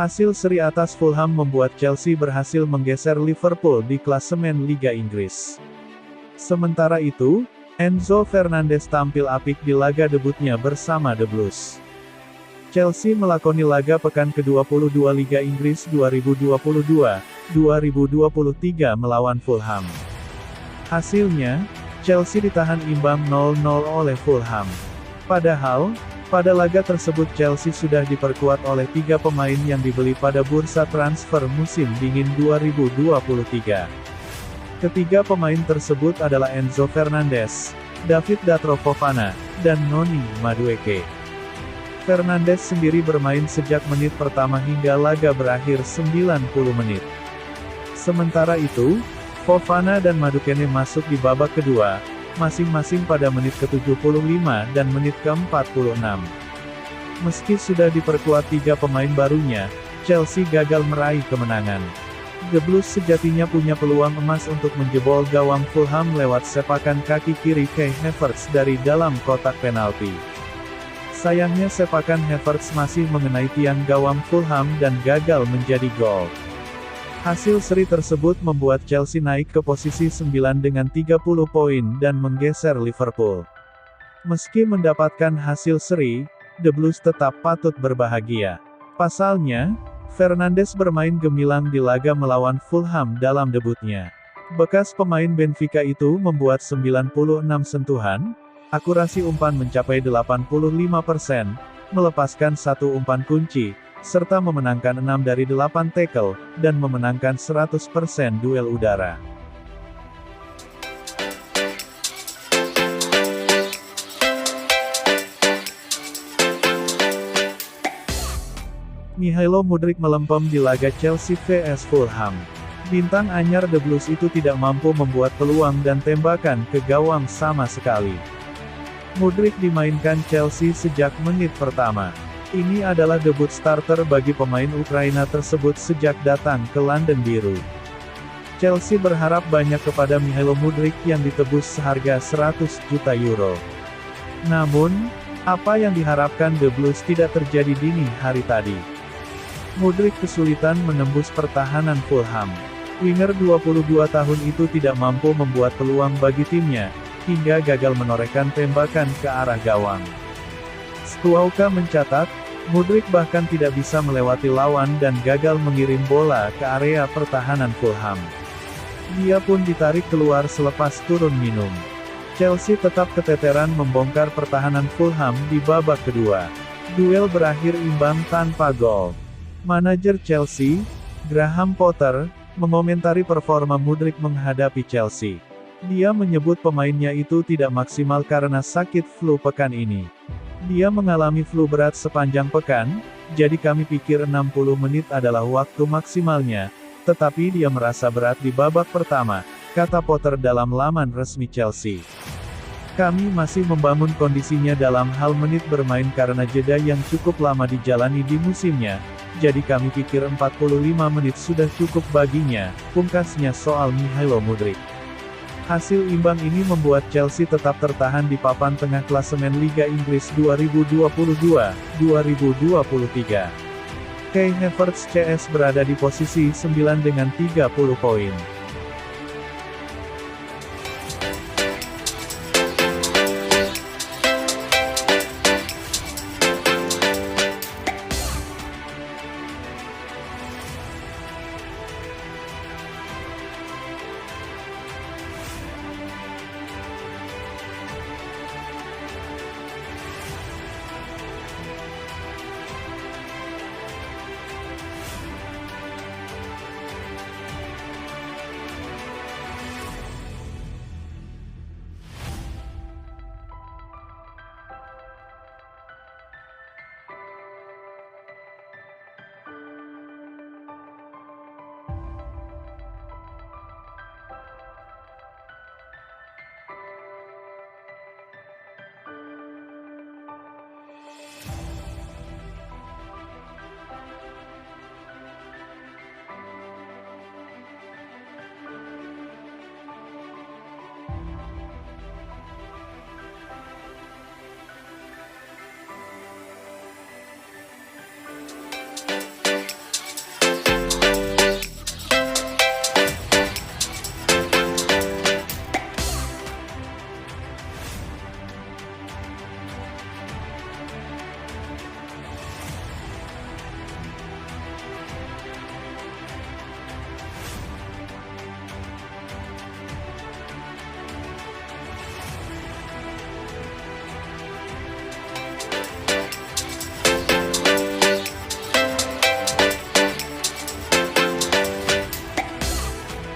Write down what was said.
Hasil seri atas Fulham membuat Chelsea berhasil menggeser Liverpool di klasemen Liga Inggris. Sementara itu, Enzo Fernandez tampil apik di laga debutnya bersama The Blues. Chelsea melakoni laga pekan ke-22 Liga Inggris 2022-2023 melawan Fulham. Hasilnya, Chelsea ditahan imbang 0-0 oleh Fulham. Padahal, pada laga tersebut Chelsea sudah diperkuat oleh 3 pemain yang dibeli pada bursa transfer musim dingin 2023. Ketiga pemain tersebut adalah Enzo Fernandez, David Datro Fofana, dan Noni Madueke. Fernandes sendiri bermain sejak menit pertama hingga laga berakhir 90 menit. Sementara itu, Fofana dan Madueke masuk di babak kedua, masing-masing pada menit ke-75 dan menit ke-46. Meski sudah diperkuat 3 pemain barunya, Chelsea gagal meraih kemenangan. The Blues sejatinya punya peluang emas untuk menjebol gawang Fulham lewat sepakan kaki kiri Kai Havertz dari dalam kotak penalti. Sayangnya sepakan Havertz masih mengenai tiang gawang Fulham dan gagal menjadi gol. Hasil seri tersebut membuat Chelsea naik ke posisi 9 dengan 30 poin dan menggeser Liverpool. Meski mendapatkan hasil seri, The Blues tetap patut berbahagia. Pasalnya, Fernandes bermain gemilang di laga melawan Fulham dalam debutnya. Bekas pemain Benfica itu membuat 96 sentuhan, akurasi umpan mencapai 85%, melepaskan 1 umpan kunci, serta memenangkan 6 dari 8 tackle, dan memenangkan 100% duel udara. Mihailo Mudryk melempem di laga Chelsea vs Fulham. Bintang anyar The Blues itu tidak mampu membuat peluang dan tembakan ke gawang sama sekali. Mudryk dimainkan Chelsea sejak menit pertama. Ini adalah debut starter bagi pemain Ukraina tersebut sejak datang ke London Biru. Chelsea berharap banyak kepada Mihailo Mudryk yang ditebus seharga 100 juta euro. Namun, apa yang diharapkan The Blues tidak terjadi dini hari tadi. Mudryk kesulitan menembus pertahanan Fulham. Winger 22 tahun itu tidak mampu membuat peluang bagi timnya, hingga gagal menorehkan tembakan ke arah gawang. Squawka mencatat, Mudryk bahkan tidak bisa melewati lawan dan gagal mengirim bola ke area pertahanan Fulham. Dia pun ditarik keluar selepas turun minum. Chelsea tetap keteteran membongkar pertahanan Fulham di babak kedua. Duel berakhir imbang tanpa gol. Manajer Chelsea, Graham Potter, mengomentari performa Mudryk menghadapi Chelsea. Dia menyebut pemainnya itu tidak maksimal karena sakit flu pekan ini. Dia mengalami flu berat sepanjang pekan, jadi kami pikir 60 menit adalah waktu maksimalnya, tetapi dia merasa berat di babak pertama, kata Potter dalam laman resmi Chelsea. Kami masih membangun kondisinya dalam hal menit bermain karena jeda yang cukup lama dijalani di musimnya, jadi kami pikir 45 menit sudah cukup baginya, pungkasnya soal Mihailo Mudryk. Hasil imbang ini membuat Chelsea tetap tertahan di papan tengah klasemen Liga Inggris 2022-2023. Kai Havertz CS berada di posisi 9 dengan 30 poin.